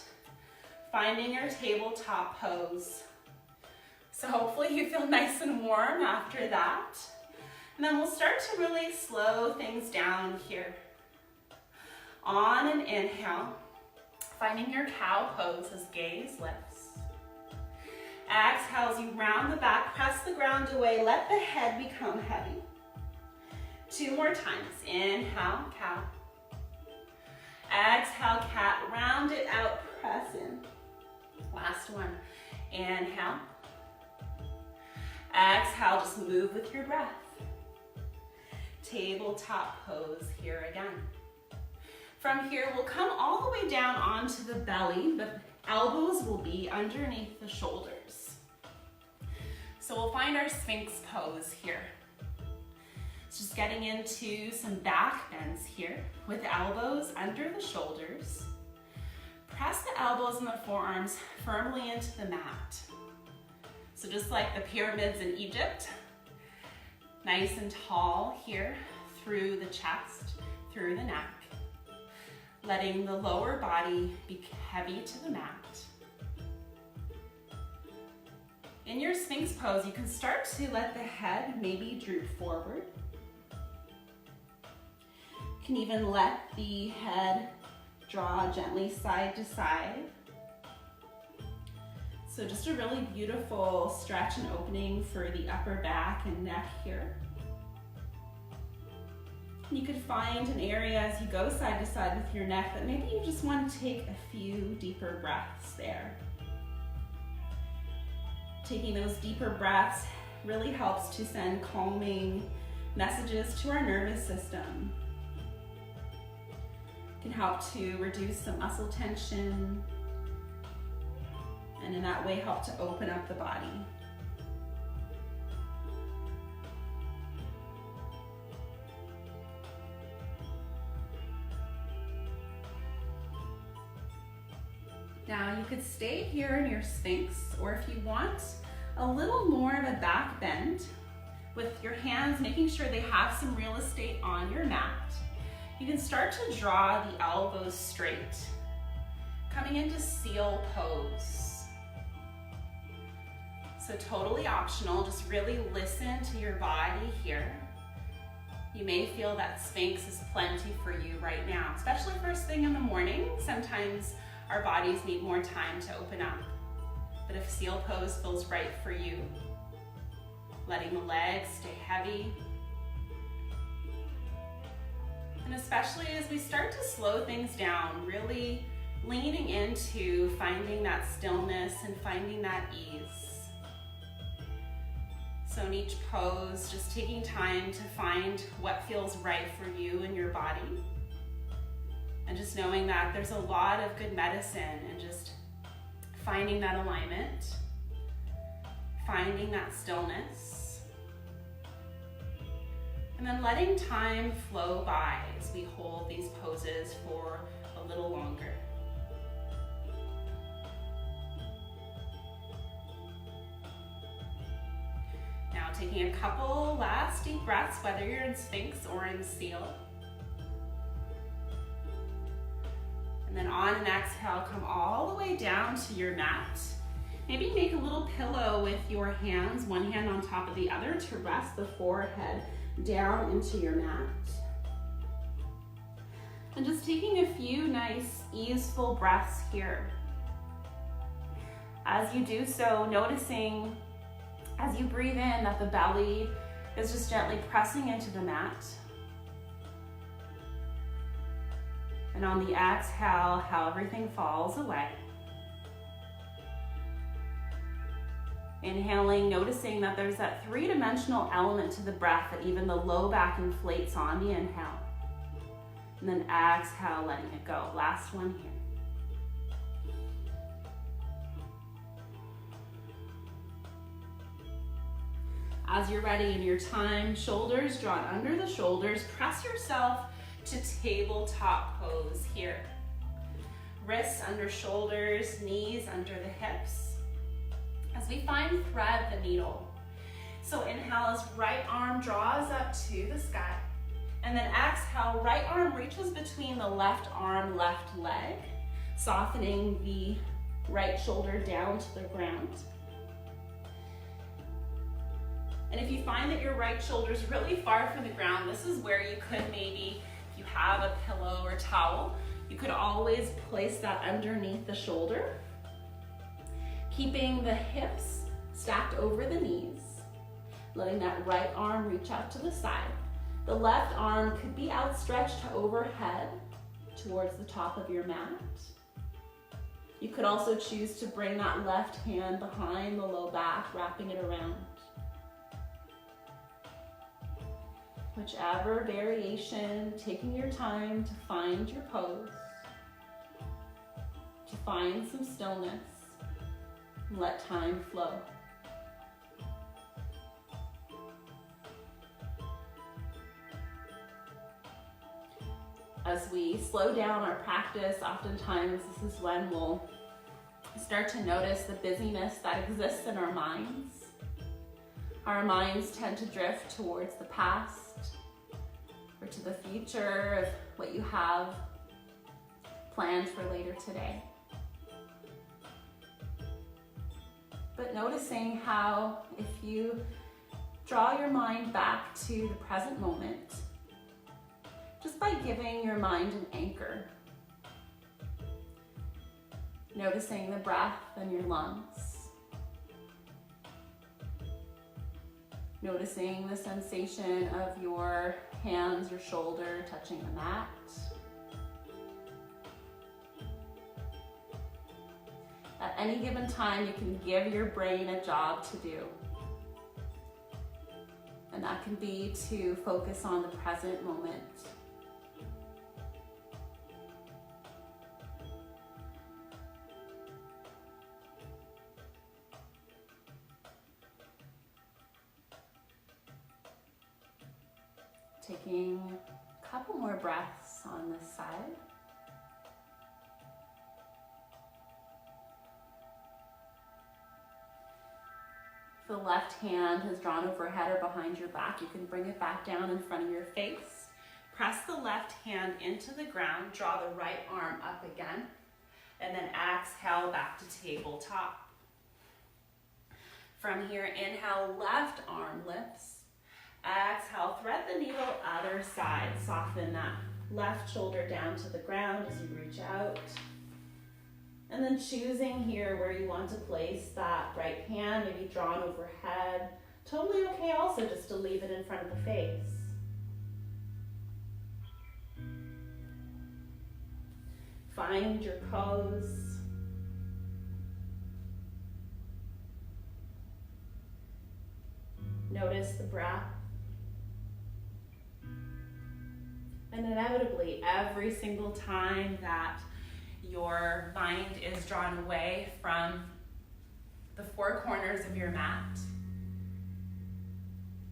finding your tabletop pose. So hopefully you feel nice and warm after that. And then we'll start to really slow things down here. On an inhale, finding your cow pose as gaze lifts. Exhale as you round the back, press the ground away, let the head become heavy. Two more times. Inhale, cow. Exhale, cat. Round it out, press in. Last one. Inhale. Exhale, just move with your breath. Tabletop pose here again. From here, we'll come all the way down onto the belly. The elbows will be underneath the shoulders. So we'll find our Sphinx pose here. Just getting into some back bends here with elbows under the shoulders. Press the elbows and the forearms firmly into the mat. So just like the pyramids in Egypt, nice and tall here through the chest, through the neck. Letting the lower body be heavy to the mat. In your Sphinx pose, you can start to let the head maybe droop forward. You can even let the head draw gently side to side. So just a really beautiful stretch and opening for the upper back and neck here. You could find an area as you go side to side with your neck that maybe you just want to take a few deeper breaths there. Taking those deeper breaths really helps to send calming messages to our nervous system. It can help to reduce some muscle tension, and in that way help to open up the body. Now you could stay here in your Sphinx, or if you want a little more of a back bend with your hands, making sure they have some real estate on your mat, you can start to draw the elbows straight, coming into Seal Pose. So totally optional, just really listen to your body here. You may feel that Sphinx is plenty for you right now, especially first thing in the morning. Sometimes our bodies need more time to open up. But if Seal Pose feels right for you, letting the legs stay heavy. And especially as we start to slow things down, really leaning into finding that stillness and finding that ease. So in each pose, just taking time to find what feels right for you and your body. And just knowing that there's a lot of good medicine and just finding that alignment, finding that stillness, and then letting time flow by as we hold these poses for a little longer. Now taking a couple last deep breaths, whether you're in Sphinx or in Seal. And then on an exhale, come all the way down to your mat. Maybe make a little pillow with your hands, one hand on top of the other, to rest the forehead down into your mat. And just taking a few nice, easeful breaths here. As you do so, noticing as you breathe in that the belly is just gently pressing into the mat. And on the exhale, how everything falls away. Inhaling, noticing that there's that three-dimensional element to the breath that even the low back inflates on the inhale. And then exhale, letting it go. Last one here. As you're ready in your time, shoulders drawn under the shoulders, press yourself to tabletop pose here. Wrists under shoulders, knees under the hips. As we find thread the needle. So inhale as right arm draws up to the sky. And then exhale, right arm reaches between the left arm, left leg, softening the right shoulder down to the ground. And if you find that your right shoulder is really far from the ground, this is where you could maybe, if you have a pillow or towel, you could always place that underneath the shoulder, keeping the hips stacked over the knees, letting that right arm reach out to the side. The left arm could be outstretched overhead towards the top of your mat. You could also choose to bring that left hand behind the low back, wrapping it around. Whichever variation, taking your time to find your pose, to find some stillness, and let time flow. As we slow down our practice, oftentimes this is when we'll start to notice the busyness that exists in our minds. Our minds tend to drift towards the past or to the future of what you have planned for later today. But noticing how if you draw your mind back to the present moment, just by giving your mind an anchor, noticing the breath in your lungs, Noticing the sensation of your hands or shoulder touching the mat. At any given time, you can give your brain a job to do. And that can be to focus on the present moment. Taking a couple more breaths on this side. If the left hand has drawn overhead or behind your back, you can bring it back down in front of your face. Press the left hand into the ground, draw the right arm up again, and then exhale back to tabletop. From here, inhale, left arm lifts. Exhale, thread the needle, other side. Soften that left shoulder down to the ground as you reach out. And then choosing here where you want to place that right hand, maybe drawn overhead. Totally okay also just to leave it in front of the face. Find your pose. Notice the breath. And inevitably, every single time that your mind is drawn away from the four corners of your mat,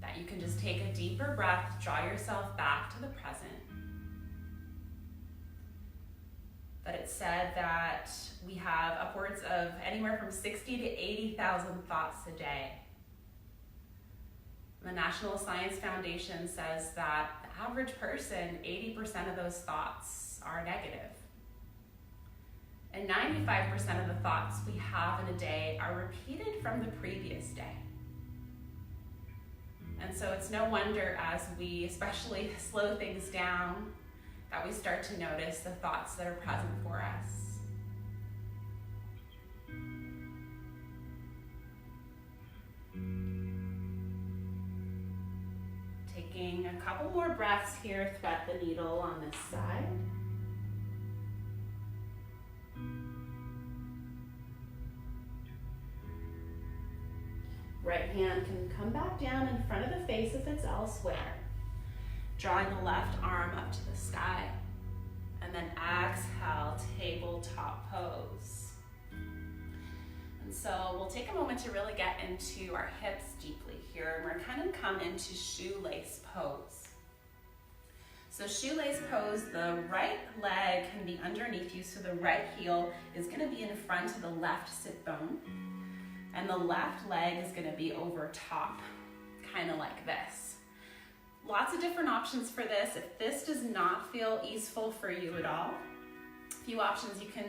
that you can just take a deeper breath, draw yourself back to the present. That it's said that we have upwards of anywhere from 60 to 80,000 thoughts a day. The National Science Foundation says that the average person, 80% of those thoughts are negative. And 95% of the thoughts we have in a day are repeated from the previous day. And so it's no wonder as we especially slow things down that we start to notice the thoughts that are present for us. Taking a couple more breaths here, thread the needle on this side. Right hand can come back down in front of the face if it's elsewhere. Drawing the left arm up to the sky. And then exhale, tabletop pose. And so we'll take a moment to really get into our hips deeply here. And we're kind of come into shoelace pose. So shoelace pose, the right leg can be underneath you, so the right heel is going to be in front of the left sit bone. And the left leg is going to be over top, kind of like this. Lots of different options for this. If this does not feel easeful for you at all, a few options. You can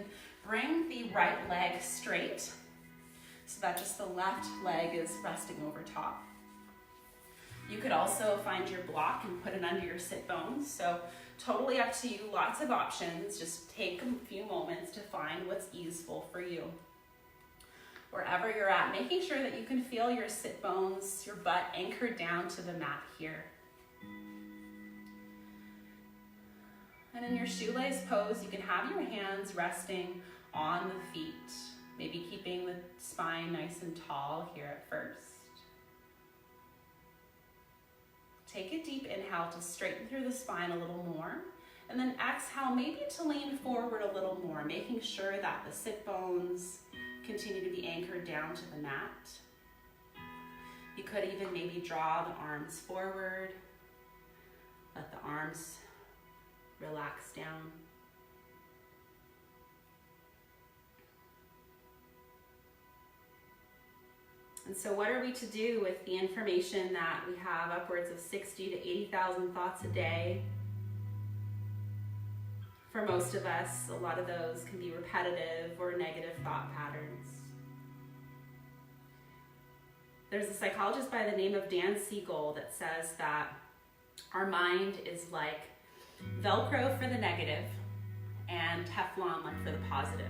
bring the right leg straight so that just the left leg is resting over top. You could also find your block and put it under your sit bones. So totally up to you, lots of options. Just take a few moments to find what's easeful for you. Wherever you're at, making sure that you can feel your sit bones, your butt anchored down to the mat here. And in your shoelace pose, you can have your hands resting on the feet, maybe keeping the spine nice and tall here at first. Take a deep inhale to straighten through the spine a little more, and then exhale maybe to lean forward a little more, making sure that the sit bones continue to be anchored down to the mat. You could even maybe draw the arms forward, let the arms relax down. And so what are we to do with the information that we have upwards of 60 to 80,000 thoughts a day? For most of us, a lot of those can be repetitive or negative thought patterns. There's a psychologist by the name of Dan Siegel that says that our mind is like Velcro for the negative and Teflon like for the positive.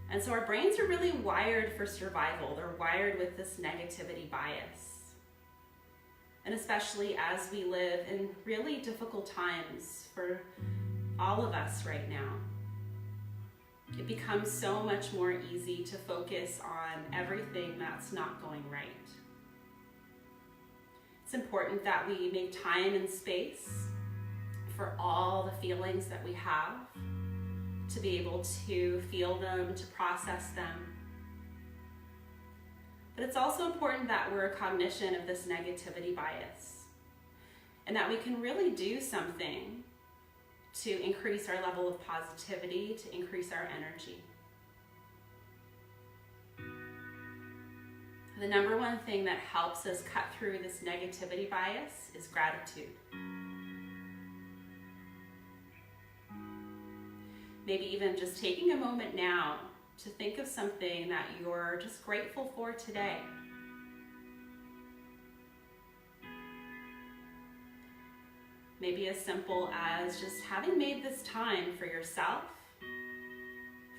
And so our brains are really wired for survival. They're wired with this negativity bias. And especially as we live in really difficult times for all of us right now, it becomes so much more easy to focus on everything that's not going right. It's important that we make time and space for all the feelings that we have, to be able to feel them, to process them. But it's also important that we're cognizant of this negativity bias and that we can really do something to increase our level of positivity, to increase our energy. The number one thing that helps us cut through this negativity bias is gratitude. Maybe even just taking a moment now to think of something that you're just grateful for today. Maybe as simple as just having made this time for yourself,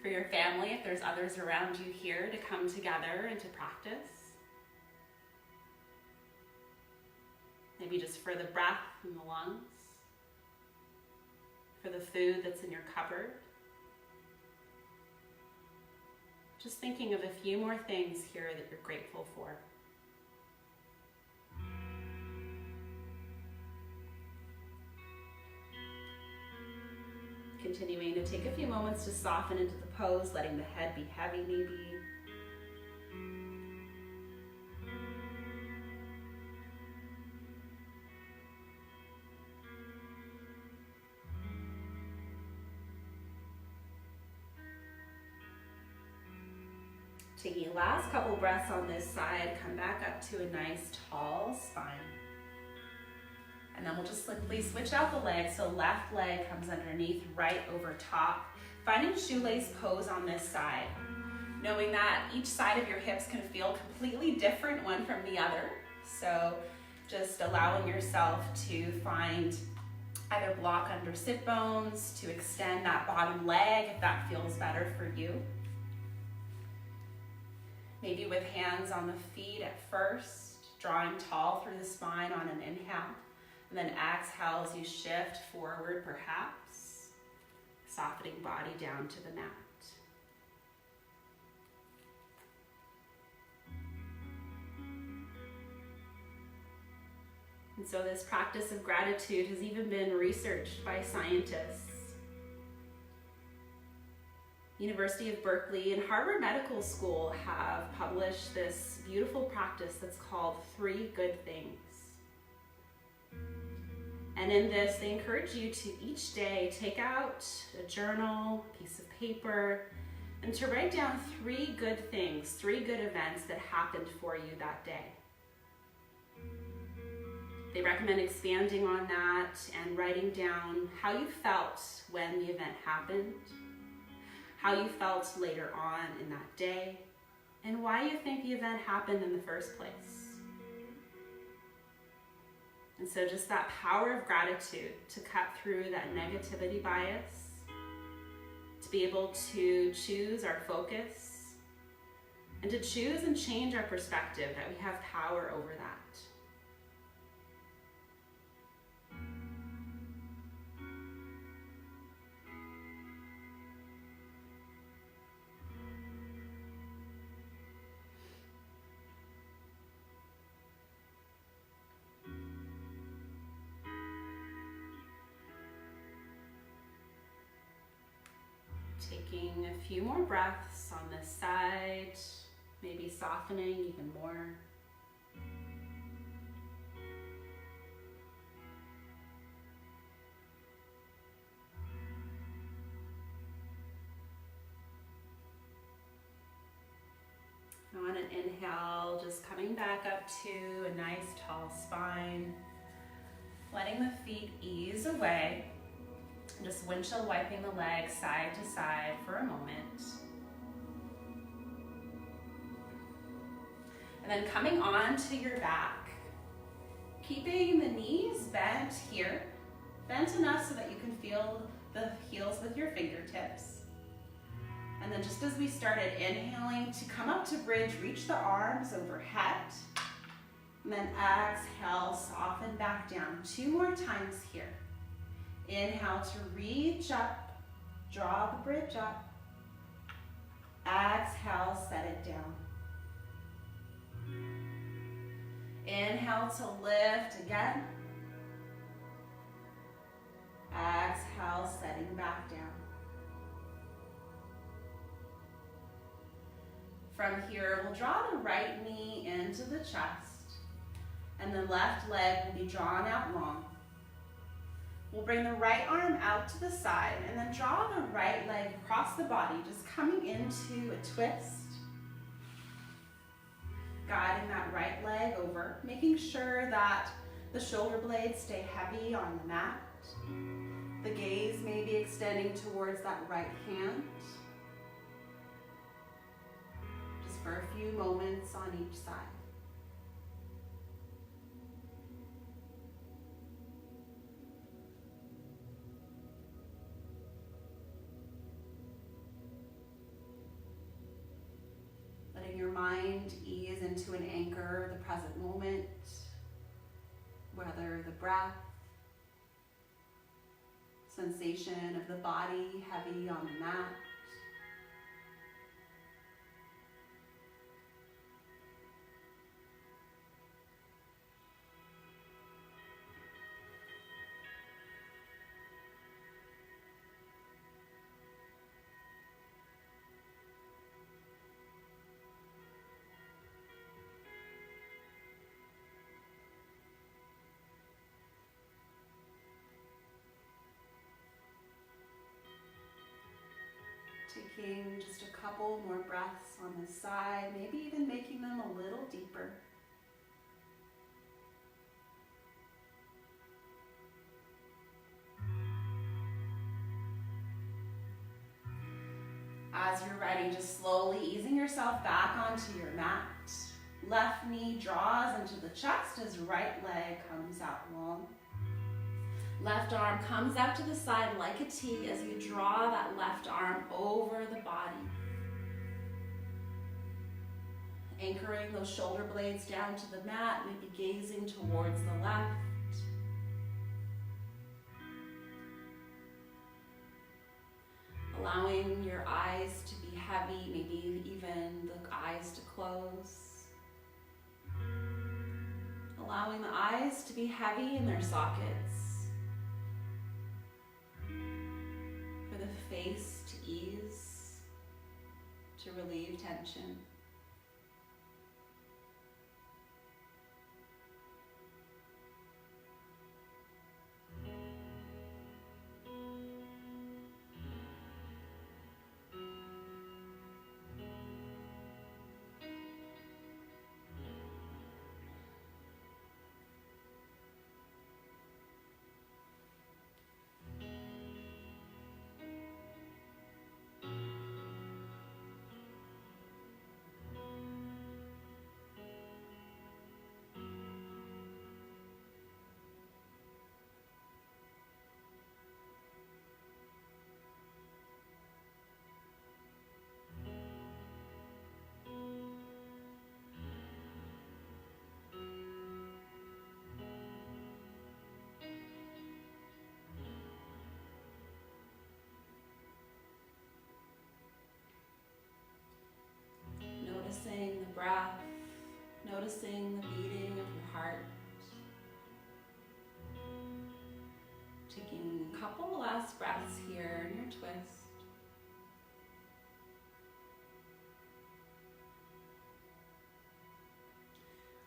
for your family, if there's others around you here, to come together and to practice. Maybe just for the breath in the lungs, for the food that's in your cupboard. Just thinking of a few more things here that you're grateful for. Continuing to take a few moments to soften into the pose, letting the head be heavy maybe. Taking a last couple breaths on this side, come back up to a nice tall spine. And then we'll just simply switch out the legs. So left leg comes underneath, right over top. Finding shoelace pose on this side. Knowing that each side of your hips can feel completely different one from the other. So just allowing yourself to find either block under sit bones, to extend that bottom leg if that feels better for you. Maybe with hands on the feet at first, drawing tall through the spine on an inhale. And then exhale as you shift forward perhaps, softening body down to the mat. And so this practice of gratitude has even been researched by scientists. University of Berkeley and Harvard Medical School have published this beautiful practice that's called 3 Good Things. And in this, they encourage you to each day take out a journal, a piece of paper, and to write down 3 good things, 3 good events that happened for you that day. They recommend expanding on that and writing down how you felt when the event happened, how you felt later on in that day, and why you think the event happened in the first place. And so just that power of gratitude to cut through that negativity bias, to be able to choose our focus, and to choose and change our perspective, that we have power over that. Taking a few more breaths on this side, maybe softening even more. On an inhale, just coming back up to a nice tall spine, letting the feet ease away. Just windshield wiping the legs side to side for a moment. And then coming onto your back, keeping the knees bent here, bent enough so that you can feel the heels with your fingertips. And then just as we started inhaling, to come up to bridge, reach the arms overhead. And then exhale, soften back down. 2 more times here. Inhale to reach up, draw the bridge up. Exhale, set it down. Inhale to lift again. Exhale, setting back down. From here, we'll draw the right knee into the chest, and the left leg will be drawn out long. We'll bring the right arm out to the side, and then draw the right leg across the body, just coming into a twist. Guiding that right leg over, making sure that the shoulder blades stay heavy on the mat. The gaze may be extending towards that right hand. Just for a few moments on each side. Letting your mind ease into an anchor, the present moment, whether the breath, sensation of the body heavy on the mat. Taking just a couple more breaths on the side, maybe even making them a little deeper. As you're ready, just slowly easing yourself back onto your mat. Left knee draws into the chest as right leg comes out long. Left arm comes out to the side like a T as you draw that left arm over the body. Anchoring those shoulder blades down to the mat, maybe gazing towards the left. Allowing your eyes to be heavy, maybe even the eyes to close. Allowing the eyes to be heavy in their sockets. For the face to ease, to relieve tension. Noticing the breath, noticing the beating of your heart. Taking a couple last breaths here in your twist.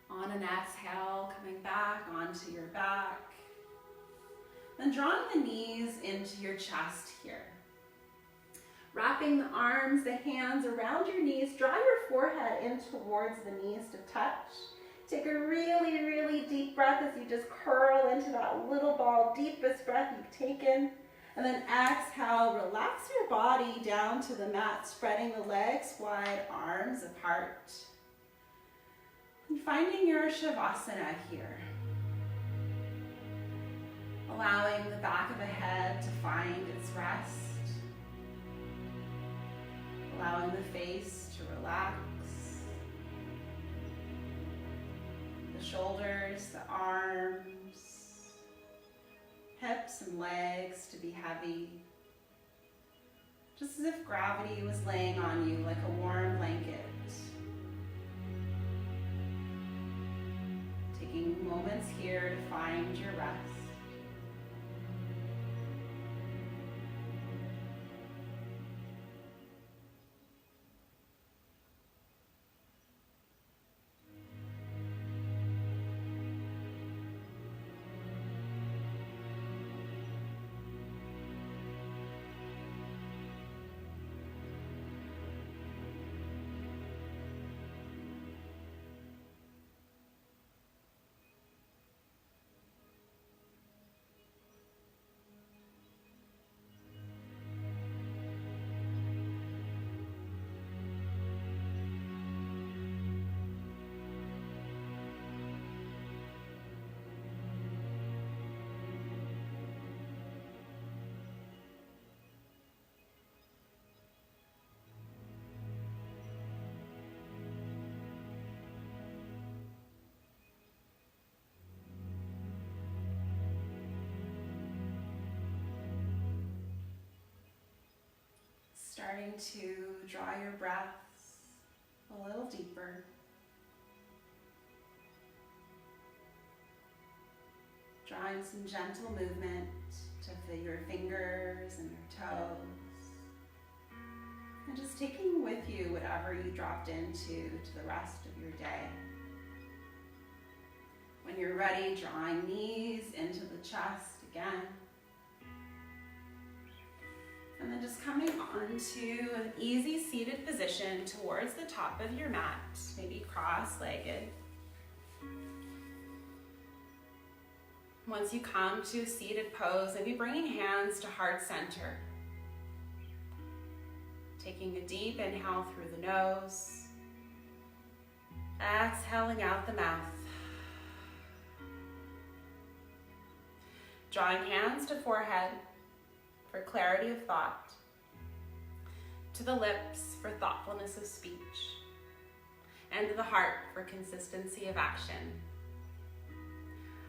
On an exhale, coming back onto your back. Then drawing the knees into your chest here. Wrapping the arms, the hands around your knees. Draw your forehead in towards the knees to touch. Take a really, really deep breath as you just curl into that little ball. Deepest breath you've taken. And then exhale, relax your body down to the mat, spreading the legs wide, arms apart. And finding your Shavasana here. Allowing the back of the head to find its rest. Allowing the face to relax. The the shoulders, the arms, hips and legs to be heavy. Just as if gravity was laying on you like a warm blanket. Taking moments here to find your rest. Starting to draw your breaths a little deeper. Drawing some gentle movement to your fingers and your toes. And just taking with you whatever you dropped into to the rest of your day. When you're ready, drawing knees into the chest again. And then just coming on to an easy seated position towards the top of your mat, maybe cross-legged. Once you come to a seated pose, maybe bringing hands to heart center. Taking a deep inhale through the nose. Exhaling out the mouth. Drawing hands to forehead for clarity of thought, to the lips for thoughtfulness of speech, and to the heart for consistency of action.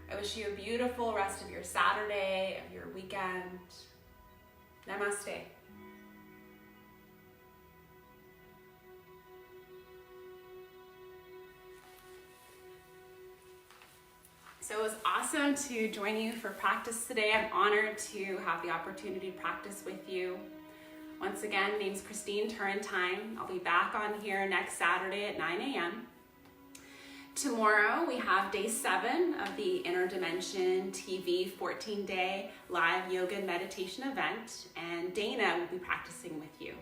I wish you a beautiful rest of your Saturday, of your weekend. Namaste. So it was awesome to join you for practice today. I'm honored to have the opportunity to practice with you. Once again, name's Christine Turrentine. I'll be back on here next Saturday at 9 a.m. Tomorrow we have day 7 of the Inner Dimension TV 14-day live yoga and meditation event, and Dana will be practicing with you.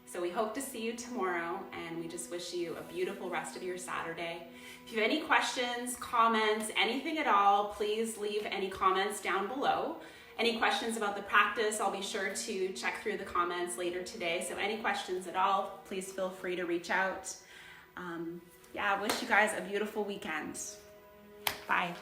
So we hope to see you tomorrow, and we just wish you a beautiful rest of your Saturday. If you have any questions, comments, anything at all, please leave any comments down below. Any questions about the practice, I'll be sure to check through the comments later today. So any questions at all, please feel free to reach out. I wish you guys a beautiful weekend. Bye.